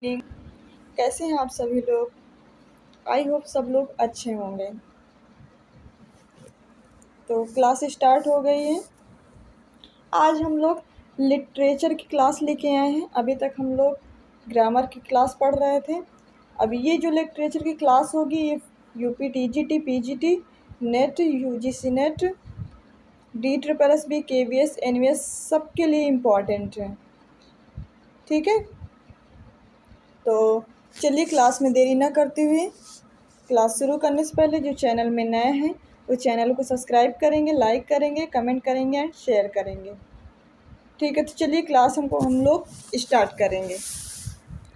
Morning. कैसे हैं आप सभी लोग? आई होप सब लोग अच्छे होंगे। तो क्लास स्टार्ट हो गई है। आज हम लोग लिटरेचर की क्लास लेके आए हैं। अभी तक हम लोग ग्रामर की क्लास पढ़ रहे थे। अभी ये जो लिटरेचर की क्लास होगी ये UP TGT PGT net UGC net DSSS KVS NVS सबके लिए इम्पॉर्टेंट है। ठीक है, तो चलिए क्लास में देरी ना करते हुए क्लास शुरू करने से पहले जो चैनल में नए हैं वो चैनल को सब्सक्राइब करेंगे, लाइक करेंगे, कमेंट करेंगे एंड शेयर करेंगे। ठीक है, तो चलिए क्लास हम लोग स्टार्ट करेंगे।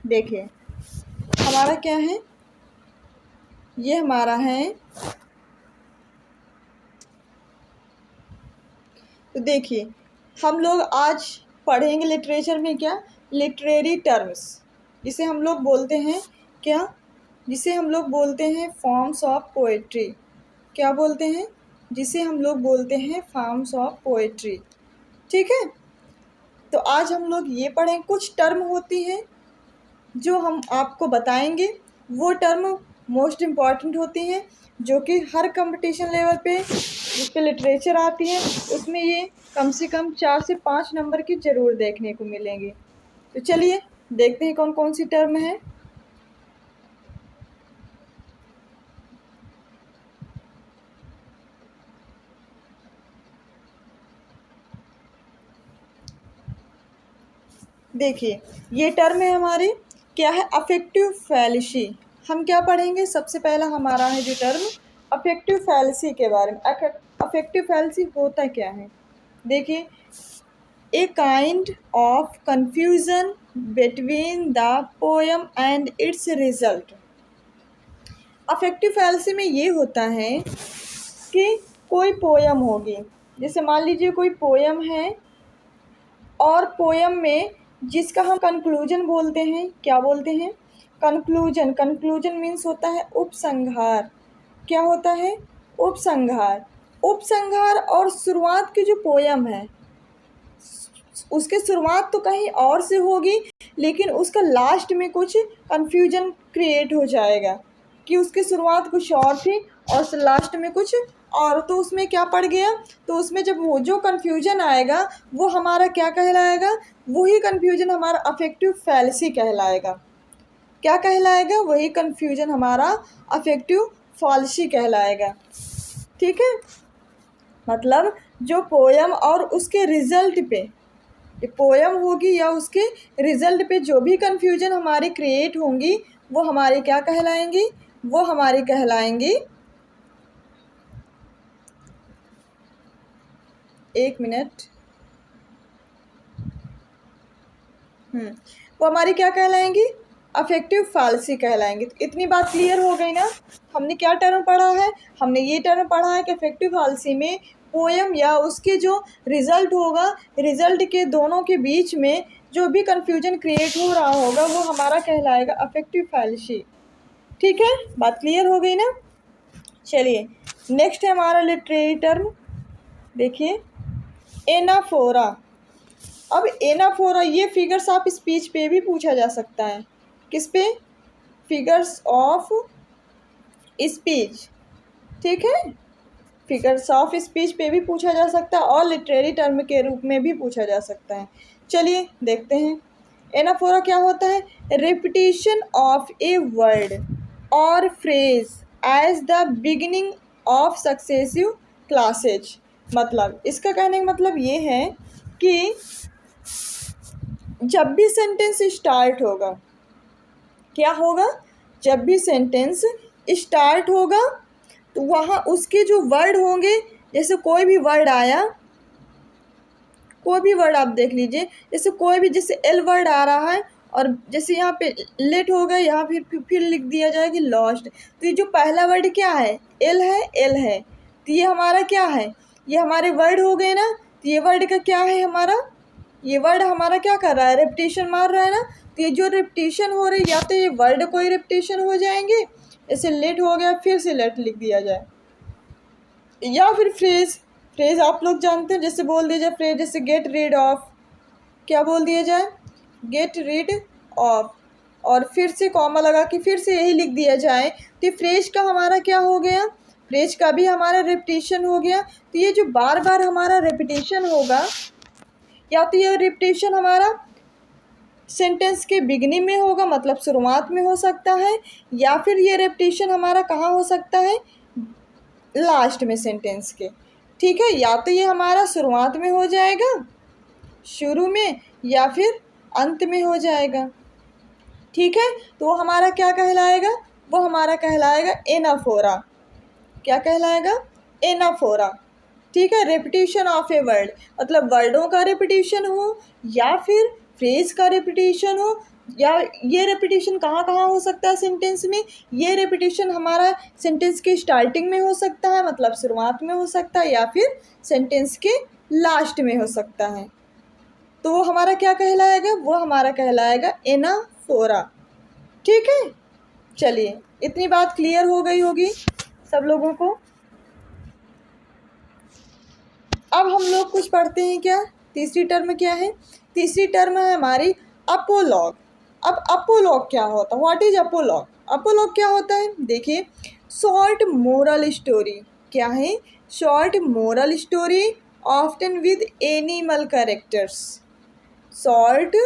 देखिए हमारा क्या है, ये हमारा है। तो देखिए हम लोग आज पढ़ेंगे लिटरेचर में क्या, लिटरेरी टर्म्स, जिसे हम लोग बोलते हैं क्या, जिसे हम लोग बोलते हैं फॉर्म्स ऑफ पोएट्री। क्या बोलते हैं? जिसे हम लोग बोलते हैं फॉर्म्स ऑफ पोएट्री। ठीक है, तो आज हम लोग ये पढ़ें। कुछ टर्म होती हैं जो हम आपको बताएंगे, वो टर्म मोस्ट इम्पॉर्टेंट होती हैं, जो कि हर कंपटीशन लेवल पे जिस पे लिटरेचर आती है उसमें ये कम से कम 4 से 5 नंबर की ज़रूर देखने को मिलेंगे। तो चलिए देखते हैं कौन कौन सी टर्म है। देखिए ये टर्म है हमारी, क्या है, अफेक्टिव फैलेसी। हम क्या पढ़ेंगे? सबसे पहला हमारा है जो टर्म अफेक्टिव फैलेसी के बारे में। अफेक्टिव फैलेसी होता क्या है? देखिए, ए kind of confusion between the poem and it's result. Affective fallacy में ये होता है कि कोई पोएम होगी, जैसे मान लीजिए कोई पोएम है और पोएम में जिसका हम कंक्लूजन बोलते हैं, क्या बोलते हैं? कंक्लूजन। कंक्लूजन मीन्स होता है उपसंहार। क्या होता है? उपसंहार। उपसंहार और शुरुआत की जो पोएम है उसके शुरुआत तो कहीं और से होगी, लेकिन उसका लास्ट में कुछ कंफ्यूजन क्रिएट हो जाएगा कि उसकी शुरुआत कुछ और थी और लास्ट में कुछ और। तो उसमें क्या पड़ गया? तो उसमें जब वो जो कन्फ्यूजन आएगा वो हमारा क्या कहलाएगा? वही कन्फ्यूजन हमारा अफेक्टिव फैलेसी कहलाएगा। क्या कहलाएगा? वही कन्फ्यूजन हमारा अफेक्टिव फैलेसी कहलाएगा। ठीक है, मतलब जो पोयम और उसके रिजल्ट पे, पोयम होगी या उसके रिजल्ट पे जो भी कन्फ्यूजन हमारी क्रिएट होंगी वो हमारे क्या कहलाएंगी? वो हमारी कहलाएंगी, एक मिनट, वो हमारी क्या कहलाएंगी? Affective fallacy कहलाएंगी। तो इतनी बात क्लियर हो गई ना? हमने क्या टर्म पढ़ा है? हमने ये टर्म पढ़ा है कि अफेक्टिव फैलेसी में पोएम या उसके जो रिजल्ट होगा, रिजल्ट के दोनों के बीच में जो भी कन्फ्यूजन क्रिएट हो रहा होगा वो हमारा कहलाएगा अफेक्टिव फैलेसी। ठीक है, बात क्लियर हो गई ना? चलिए नेक्स्ट है हमारा लिटरेरी टर्म। देखिए एनाफोरा। अब एनाफोरा ये फिगर्स ऑफ स्पीच पे भी पूछा जा सकता है। किस पे? Figures of speech. ठीक है, फिगर्स ऑफ स्पीच पे भी पूछा जा सकता है और लिटरेरी टर्म के रूप में भी पूछा जा सकता है। चलिए देखते हैं एनाफोरा क्या होता है। रिपीटिशन ऑफ ए वर्ड और phrase as the beginning of successive clauses. मतलब इसका कहने का मतलब ये है कि जब भी सेंटेंस स्टार्ट होगा, क्या होगा? जब भी सेंटेंस स्टार्ट होगा तो वहाँ उसके जो वर्ड होंगे, जैसे कोई भी वर्ड आया, कोई भी वर्ड आप देख लीजिए, जैसे कोई भी, जैसे एल वर्ड आ रहा है और जैसे यहाँ पे लेट हो गया, यहाँ फिर लिख दिया जाए कि लॉस्ट। तो ये जो पहला वर्ड क्या है? एल है, एल है। तो ये हमारा क्या है? ये हमारे वर्ड हो गए ना। तो ये वर्ड का क्या है हमारा? ये वर्ड हमारा क्या कर रहा है? रेपिटेशन मार रहा है ना। तो ये जो रेपिटेशन हो रही है, या तो ये वर्ड कोई रेपिटेशन हो जाएंगे, जैसे लेट हो गया फिर से लेट लिख दिया जाए, या फिर फ्रेज। फ्रेज आप लोग जानते हैं, जैसे बोल दिया जाए फ्रेज, जैसे गेट रीड ऑफ, क्या बोल दिया जाए? Get rid of. और फिर से कॉमा लगा के फिर से यही लिख दिया जाए तो फ्रेज का हमारा क्या हो गया, फ्रेज का भी हमारा रिपीटिशन हो गया। तो ये जो बार बार हमारा रिपीटिशन होगा, या तो ये रिपीटिशन हमारा सेंटेंस के बिगनिंग में होगा मतलब शुरुआत में हो सकता है, या फिर ये रिपीटिशन हमारा कहाँ हो सकता है, लास्ट में सेंटेंस के। ठीक है, या तो ये हमारा शुरुआत में हो जाएगा, शुरू में, या फिर अंत में हो जाएगा। ठीक है, तो वो हमारा क्या कहलाएगा, वो हमारा कहलाएगा एनाफोरा। क्या कहलाएगा, एनाफोरा। ठीक है, रिपीटिशन ऑफ ए वर्ड मतलब वर्डों का रिपीटिशन हो या फिर फ्रेज का रिपीटिशन हो, या ये रिपीटिशन कहाँ कहाँ हो सकता है सेंटेंस में, ये रिपीटिशन हमारा सेंटेंस के स्टार्टिंग में हो सकता है मतलब शुरुआत में हो सकता है, या फिर सेंटेंस के लास्ट में हो सकता है। तो वो हमारा क्या कहलाएगा, वो हमारा कहलाएगा एनाफोरा। ठीक है, चलिए इतनी बात क्लियर हो गई होगी सब लोगों को। अब हम लोग कुछ पढ़ते हैं क्या, तीसरी टर्म क्या है, तीसरी टर्म है हमारी अपोलॉग। अब अपोलॉग क्या होता है, व्हाट इज अपोलॉग, अपोलॉग क्या होता है, देखिए शॉर्ट मोरल स्टोरी। क्या है, short moral story often with animal characters. Short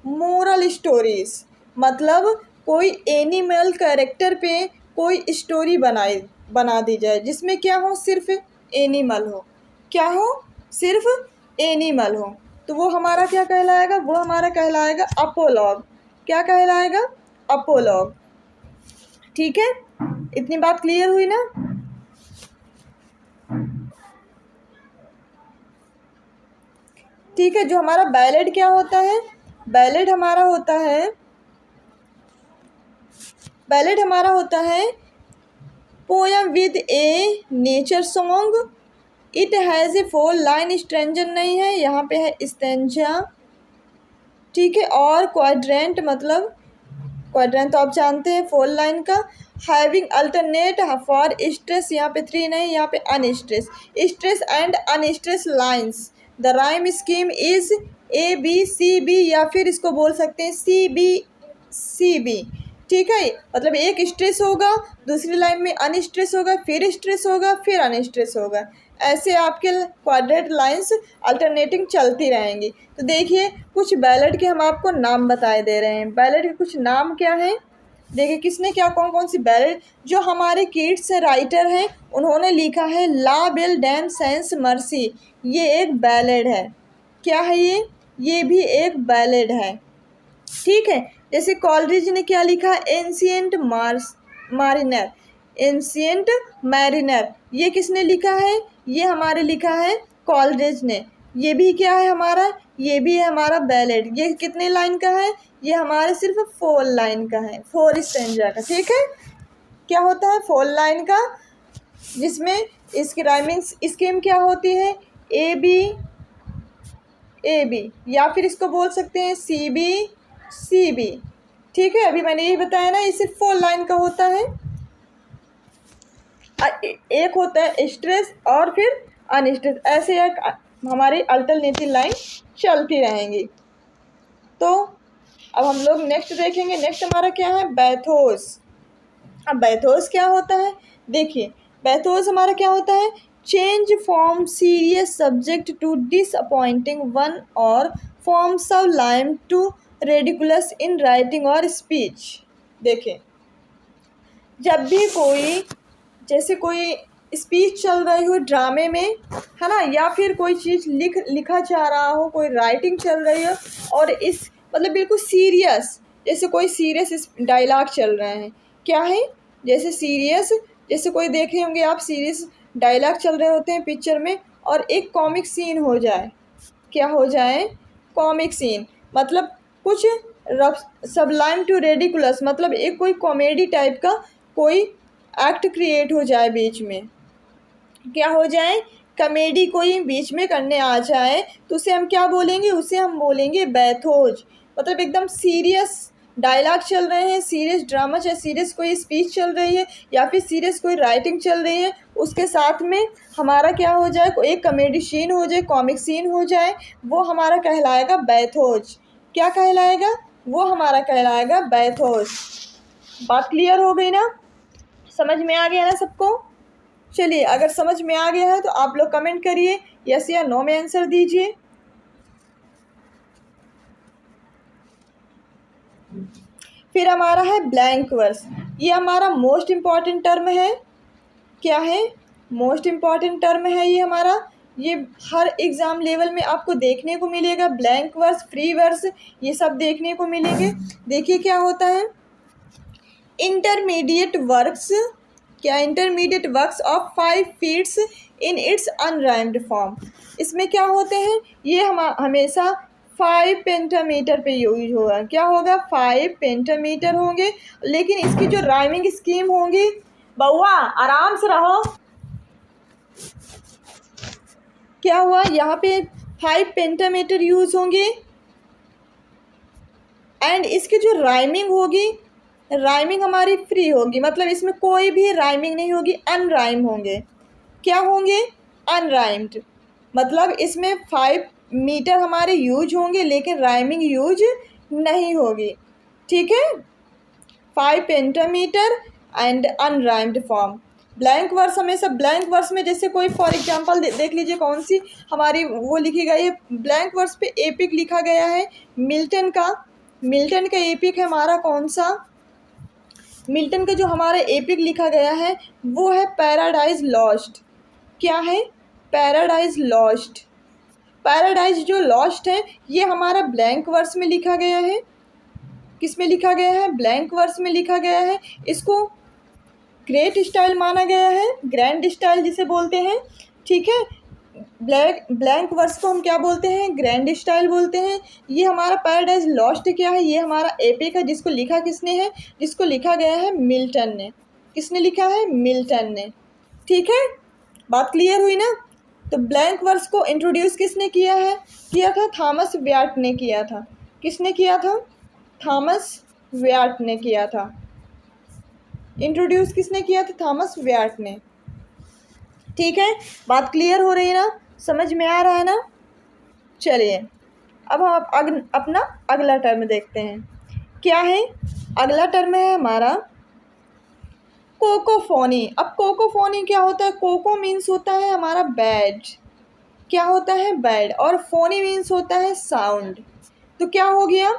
moral stories मतलब कोई एनिमल कैरेक्टर पे कोई स्टोरी बना दी जाए जिसमें क्या हो, सिर्फ एनिमल हो, क्या हो, सिर्फ एनिमल हो। तो वो हमारा क्या कहलाएगा, वो हमारा कहलाएगा अपोलॉग। क्या कहलाएगा, अपोलॉग। ठीक है, इतनी बात क्लियर हुई ना। ठीक है, जो हमारा बैलेड क्या होता है, बैलेड हमारा होता है, बैलेड हमारा होता है poem with A nature song. It has a 4 line, stranger नहीं है, यहाँ पे है स्टेंजा। ठीक है, और क्वाड्रेंट मतलब क्वाड्रेंट तो आप जानते हैं 4 लाइन का। हैविंग अल्टरनेट फॉर स्ट्रेस, यहाँ पे 3 नहीं, यहाँ पे unstress, stress and unstress lines. The rhyme scheme is ABCB, या फिर इसको बोल सकते हैं CBCB। ठीक है, मतलब एक स्ट्रेस होगा, दूसरी लाइन में अनस्ट्रेस होगा, फिर स्ट्रेस होगा, फिर अनस्ट्रेस होगा, ऐसे आपके क्वाड्रेंट लाइंस अल्टरनेटिंग चलती रहेंगी। तो देखिए कुछ बैलेड के हम आपको नाम बताए दे रहे हैं, बैलेड के कुछ नाम क्या हैं, देखिए किसने क्या कौन कौन सी बैलेड, जो हमारे किड्स राइटर हैं उन्होंने लिखा है ला बेल डैम सेंस मर्सी, ये एक बैलेड है। क्या है ये भी एक बैलेड है। ठीक है, जैसे कॉलरिज ने क्या लिखा, एंशिएंट मारिनर, एंशिएंट मैरिनर, ये किसने लिखा है, ये हमारे लिखा है कॉलरिज ने। ये भी क्या है हमारा, ये भी है हमारा बैलेड। ये कितने लाइन का है, ये हमारे सिर्फ 4 लाइन का है, 4 स्टैंजा का। ठीक है, क्या होता है 4 लाइन का, जिसमें इसकी राइमिंग स्कीम क्या होती है, AB या फिर इसको बोल सकते हैं CBCB। ठीक है, अभी मैंने यही बताया ना, ये सिर्फ 4 लाइन का होता है। एक होता है स्ट्रेस और फिर अनस्ट्रेस, ऐसे एक हमारी अल्टरनेटिव लाइन चलती रहेंगी। तो अब हम लोग नेक्स्ट देखेंगे, नेक्स्ट हमारा क्या है, बैथोस। अब बैथोस क्या होता है, देखिए बैथोस हमारा क्या होता है, change from serious subject to disappointing one और from sublime to ridiculous in writing और स्पीच। देखिए जब भी कोई, जैसे कोई स्पीच चल रही हो ड्रामे में, है ना, या फिर कोई चीज़ लिखा जा रहा हो, कोई राइटिंग चल रही हो, और इस मतलब बिल्कुल सीरियस, जैसे कोई सीरियस डायलॉग चल रहे हैं, क्या है, जैसे सीरियस, जैसे कोई देखे होंगे आप, सीरियस डायलॉग चल रहे होते हैं पिक्चर में, और एक कॉमिक सीन हो जाए, क्या हो जाए, कॉमिक सीन, मतलब कुछ सबलाइम टू रेडिकुलस, मतलब एक कोई कॉमेडी टाइप का कोई एक्ट क्रिएट हो जाए बीच में, क्या हो जाए, कॉमेडी कोई बीच में करने आ जाए, तो उसे हम क्या बोलेंगे, उसे हम बोलेंगे बैथोज। मतलब एकदम सीरियस डायलॉग चल रहे हैं, सीरियस ड्रामा, चाहे सीरियस कोई स्पीच चल रही है या फिर सीरियस कोई राइटिंग चल रही है, उसके साथ में हमारा क्या हो जाए, एक कॉमेडी सीन हो जाए, कॉमिक सीन हो जाए, वो हमारा कहलाएगा बैथोज। क्या कहलाएगा, वो हमारा कहलाएगा बैथोस। बात क्लियर हो गई ना, समझ में आ गया ना सबको? चलिए, अगर समझ में आ गया है तो आप लोग कमेंट करिए, यस या नो में आंसर दीजिए। फिर हमारा है ब्लैंक वर्स। ये हमारा मोस्ट इम्पॉर्टेंट टर्म है। क्या है? मोस्ट इम्पॉर्टेंट टर्म है ये हमारा। ये हर एग्ज़ाम लेवल में आपको देखने को मिलेगा। ब्लैंक वर्स, फ्री वर्स, ये सब देखने को मिलेंगे। देखिए क्या होता है, इंटरमीडिएट वर्क्स। क्या? Intermediate works of 5 feets in its unrhymed form. इसमें क्या होते हैं, ये हम हमेशा 5 पेंटामीटर पे यूज होगा। क्या होगा? 5 पेंटामीटर होंगे, लेकिन इसकी जो राइमिंग स्कीम होंगी, बउआ आराम से रहो। क्या हुआ यहाँ पे? 5 पेंटामीटर यूज होंगे एंड इसकी जो राइमिंग होगी, राइमिंग हमारी फ्री होगी, मतलब इसमें कोई भी राइमिंग नहीं होगी, अनराइम होंगे। क्या होंगे? अनराइम्ड। मतलब इसमें 5 मीटर हमारे यूज होंगे लेकिन राइमिंग यूज नहीं होगी। ठीक है, 5 pentameter and unrhymed form. Blank verse हमेशा, ब्लैंक वर्स में जैसे कोई फॉर एग्जांपल देख लीजिए कौन सी हमारी वो लिखी गई है। ब्लैंक वर्स पे एपिक लिखा गया है मिल्टन का। मिल्टन का एपिक है हमारा कौन सा? मिल्टन का जो हमारा एपिक लिखा गया है वो है पैराडाइज लॉस्ट। क्या है? Paradise lost. पैराडाइज जो लॉस्ट है ये हमारा ब्लैंक वर्स में लिखा गया है। किस में लिखा गया है? ब्लैंक वर्स में लिखा गया है। इसको ग्रेट स्टाइल माना गया है, ग्रैंड स्टाइल जिसे बोलते हैं। ठीक है, ब्लैंक वर्स को हम क्या बोलते हैं? ग्रैंड स्टाइल बोलते हैं। ये हमारा पैराडाइज लॉस्ट क्या है? ये हमारा एपिक है, जिसको लिखा किसने है? जिसको लिखा गया है मिल्टन ने। किसने लिखा है? मिल्टन ने। ठीक है, बात क्लियर हुई ना? तो ब्लैंक वर्स को इंट्रोड्यूस किसने किया है? किया था थॉमस व्याट ने किया था। किसने किया था? थॉमस व्याट ने किया था। इंट्रोड्यूस किसने किया था? थॉमस व्याट ने। ठीक है, बात क्लियर हो रही है ना? समझ में आ रहा है ना? चलिए, अब हम अपना अगला टर्म देखते हैं। क्या है? अगला टर्म है हमारा कोकोफोनी। अब कोकोफोनी क्या होता है? कोको मीन्स होता है हमारा बैड। क्या होता है? बैड। और फोनी मीन्स होता है साउंड। तो क्या हो गया?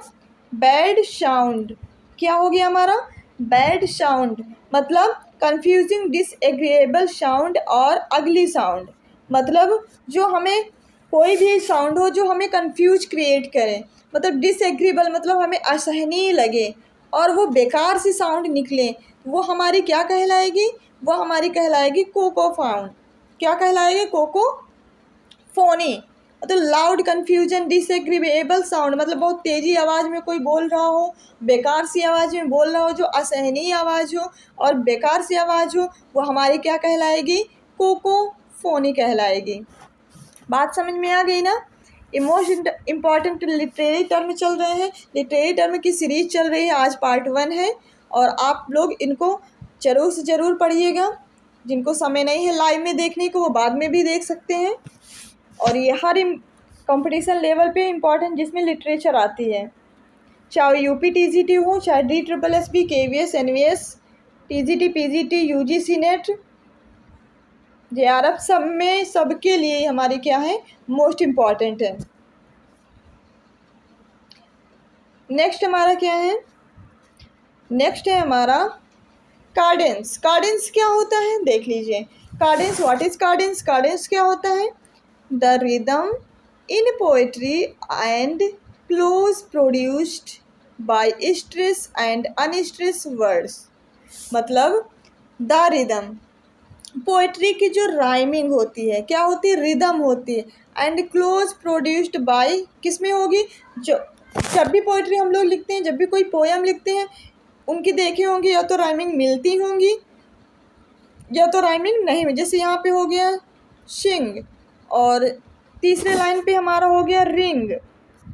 Bad sound. क्या हो गया हमारा? Bad sound. मतलब कंफ्यूजिंग, डिसएग्रीएबल साउंड और अगली साउंड। मतलब जो हमें कोई भी साउंड हो जो हमें कंफ्यूज क्रिएट करे, मतलब डिसएग्रीएबल मतलब हमें असहनीय लगे और वो बेकार सी साउंड निकले, वो हमारी क्या कहलाएगी? वो हमारी कहलाएगी कोकोफाउंड। क्या कहलाएगी? कोको फोनी। मतलब लाउड, कन्फ्यूजन, डिसएग्रीएबल साउंड, मतलब बहुत तेज़ी आवाज़ में कोई बोल रहा हो, बेकार सी आवाज़ में बोल रहा हो, जो असहनीय आवाज़ हो और बेकार सी आवाज़ हो, वो हमारी क्या कहलाएगी? कोकोफोनी कहलाएगी। बात समझ में आ गई ना? मोस्ट इम्पॉर्टेंट लिटरेरी टर्म चल रहे हैं, लिटरेरी टर्म की सीरीज चल रही है, आज पार्ट 1 है और आप लोग इनको ज़रूर से ज़रूर पढ़िएगा। जिनको समय नहीं है लाइव में देखने को वो बाद में भी देख सकते हैं। और ये हर कंपटीशन लेवल पे इम्पॉर्टेंट जिसमें लिटरेचर आती है, चाहे यूपी टीजीटी हो, चाहे DSSB, KVS, NVS, TGT, PGT, UGC net, JRF, सब में सबके लिए हमारी क्या है? मोस्ट इम्पॉर्टेंट है। नेक्स्ट हमारा क्या है? नेक्स्ट है हमारा कार्डेंस। कार्डेंस क्या होता है? देख लीजिए। कार्डेंस, व्हाट इज कार्डेंस? कार्डेंस क्या होता है? The rhythm in poetry and close produced by stress and unstress words. मतलब द रिदम, पोएट्री की जो राइमिंग होती है, क्या होती है? रिदम होती है। एंड क्लोज प्रोड्यूस्ड बाय, किस में होगी? जो जब भी पोएट्री हम लोग लिखते हैं, जब भी कोई पोएम लिखते हैं, उनकी देखे होंगे या तो राइमिंग मिलती होंगी या तो राइमिंग नहीं। जैसे यहाँ पे हो गया शिंग और तीसरे लाइन पे हमारा हो गया रिंग,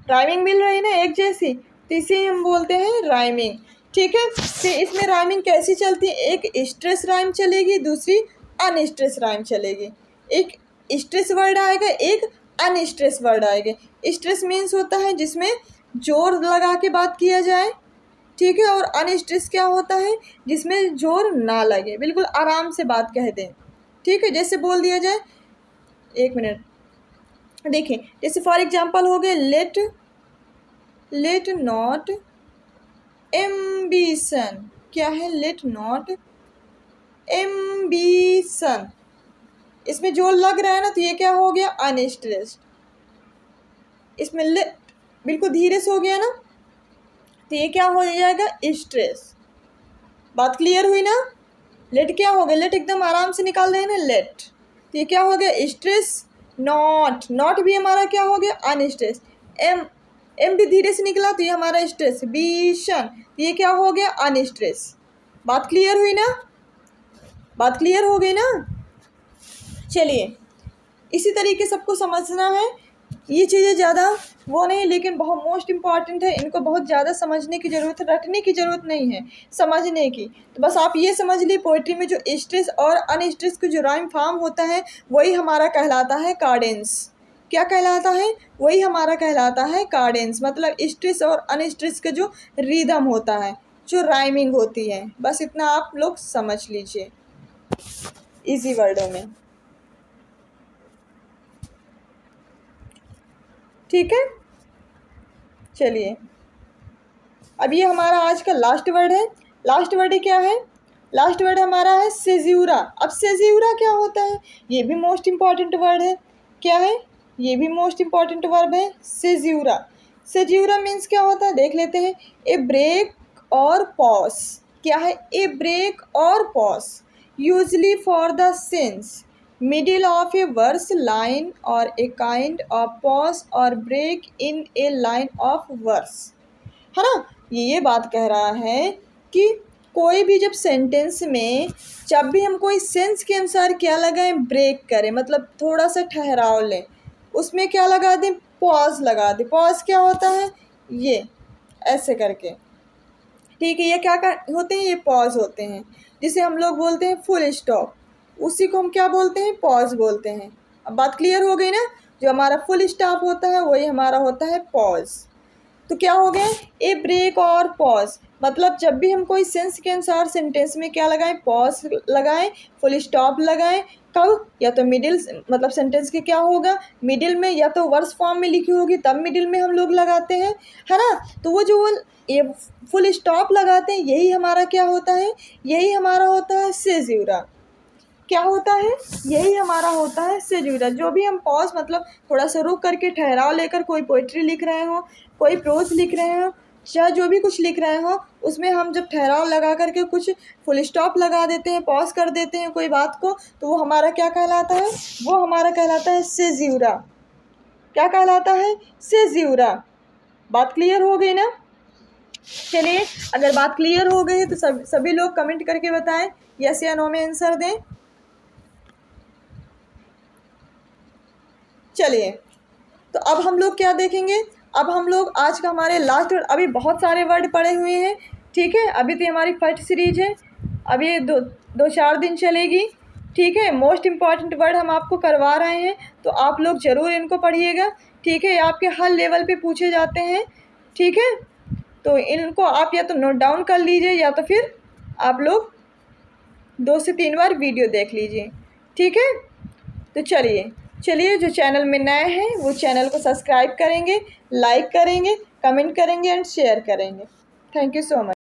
राइमिंग मिल रही ना एक जैसी, तो इसे हम बोलते हैं राइमिंग। ठीक है, तो इसमें राइमिंग कैसी चलती है? एक स्ट्रेस राइम चलेगी, दूसरी अनस्ट्रेस राइम चलेगी। एक स्ट्रेस वर्ड आएगा, एक अनस्ट्रेस वर्ड आएगा। स्ट्रेस मीन्स होता है जिसमें जोर लगा के बात किया जाए, ठीक है। और अनस्ट्रेस क्या होता है, जिसमें जोर ना लगे, बिल्कुल आराम से बात कह दें, ठीक है। जैसे बोल दिया जाए, एक मिनट देखें, जैसे फॉर एग्जांपल हो गए लेट नॉट एम्बिशन, क्या है, लेट नॉट एम्बिशन, इसमें जोर लग रहा है ना, तो ये क्या हो गया, अनस्ट्रेस्ड। इसमें लेट बिल्कुल धीरे से हो गया ना, तो ये क्या हो जाएगा, स्ट्रेस। बात क्लियर हुई ना। लेट क्या हो गया, लेट एकदम आराम से निकाल रहे हैं ना, लेट, तो ये क्या हो गया, स्ट्रेस। नॉट भी हमारा क्या हो गया, अनस्ट्रेस। एम भी धीरे से निकला, तो ये हमारा स्ट्रेस। बीशन, तो ये क्या हो गया, अनस्ट्रेस। बात क्लियर हुई ना, बात क्लियर हो गई ना। चलिए, इसी तरीके सबको समझना है। ये चीज़ें ज़्यादा वो नहीं, लेकिन बहुत मोस्ट इम्पॉर्टेंट है, इनको बहुत ज़्यादा समझने की ज़रूरत है, रटने की ज़रूरत नहीं है, समझने की। तो बस आप ये समझ ली, पोइट्री में जो स्ट्रेस और अनस्ट्रेस का जो राइम फॉर्म होता है, वही हमारा कहलाता है कार्डेंस। क्या कहलाता है, वही हमारा कहलाता है कार्डेंस, मतलब स्ट्रेस और अनस्ट्रेस का जो रिदम होता है, जो राइमिंग होती है। बस इतना आप लोग समझ लीजिए इजी वर्डों में, ठीक है। चलिए, अब ये हमारा आज का लास्ट वर्ड है। लास्ट वर्ड क्या है, लास्ट वर्ड हमारा है सेज्यूरा। अब सेज्यूरा क्या होता है, ये भी मोस्ट इम्पॉर्टेंट वर्ड है। क्या है, ये भी मोस्ट इम्पॉर्टेंट वर्ब है, सेज्यूरा। सेज्यूरा मीन्स क्या होता है, देख लेते हैं। ए ब्रेक और पॉज, क्या है, ए ब्रेक और pause, usually for the sense middle of a verse line और ए काइंड ऑफ पॉज और break in a line of verse, है ना। ये बात कह रहा है कि कोई भी जब सेंटेंस में, जब भी हम कोई सेंस के अनुसार क्या लगाएं, ब्रेक करें, मतलब थोड़ा सा ठहराव लें, उसमें क्या लगा दें, पॉज लगा दें। पॉज क्या होता है, ये ऐसे करके, ठीक है। ये क्या होते हैं, ये पॉज होते हैं, जिसे हम लोग बोलते हैं फुल स्टॉप, उसी को हम क्या बोलते हैं, पॉज बोलते हैं। अब बात क्लियर हो गई ना। जो हमारा फुल स्टॉप होता है वही हमारा होता है पॉज। तो क्या हो गया, ए ब्रेक और पॉज, मतलब जब भी हम कोई सेंस के अनुसार सेंटेंस में क्या लगाएं, पॉज लगाएं, फुल स्टॉप लगाएं। कब, या तो मिडिल, मतलब सेंटेंस के क्या होगा, मिडिल में, या तो वर्स फॉर्म में लिखी होगी तब मिडिल में हम लोग लगाते हैं, है ना। तो वो जो ये फुल स्टॉप लगाते हैं, यही हमारा क्या होता है, यही हमारा होता है सेज्यूरा। क्या होता है, यही हमारा होता है सेज्यूरा। जो भी हम पॉज, मतलब थोड़ा सा रुक करके ठहराव लेकर कोई पोइट्री लिख रहे हो, कोई प्रोज लिख रहे हो, चाहे जो भी कुछ लिख रहे हो, उसमें हम जब ठहराव लगा करके कुछ फुल स्टॉप लगा देते हैं, पॉज कर देते हैं कोई बात को, तो वो हमारा क्या कहलाता है, वो हमारा कहलाता है सेज्यूरा। क्या कहलाता है, सेज्यूरा। बात क्लियर हो गई ना। चलिए, अगर बात क्लियर हो गई है तो सभी लोग कमेंट करके बताएं, यस या नो में आंसर दें। चलिए, तो अब हम लोग क्या देखेंगे, अब हम लोग आज का हमारे लास्ट वर्ड, अभी बहुत सारे वर्ड पड़े हुए हैं, ठीक है। अभी तो हमारी फर्स्ट सीरीज है, अभी ये दो चार दिन चलेगी, ठीक है। मोस्ट इम्पॉर्टेंट वर्ड हम आपको करवा रहे हैं, तो आप लोग ज़रूर इनको पढ़िएगा, ठीक है। आपके हर लेवल पे पूछे जाते हैं, ठीक है। तो इनको आप या तो नोट डाउन कर लीजिए, या तो फिर आप लोग 2 से 3 बार वीडियो देख लीजिए, ठीक है। तो चलिए, जो चैनल में नए हैं वो चैनल को सब्सक्राइब करेंगे, लाइक करेंगे, कमेंट करेंगे एंड शेयर करेंगे। Thank you so much.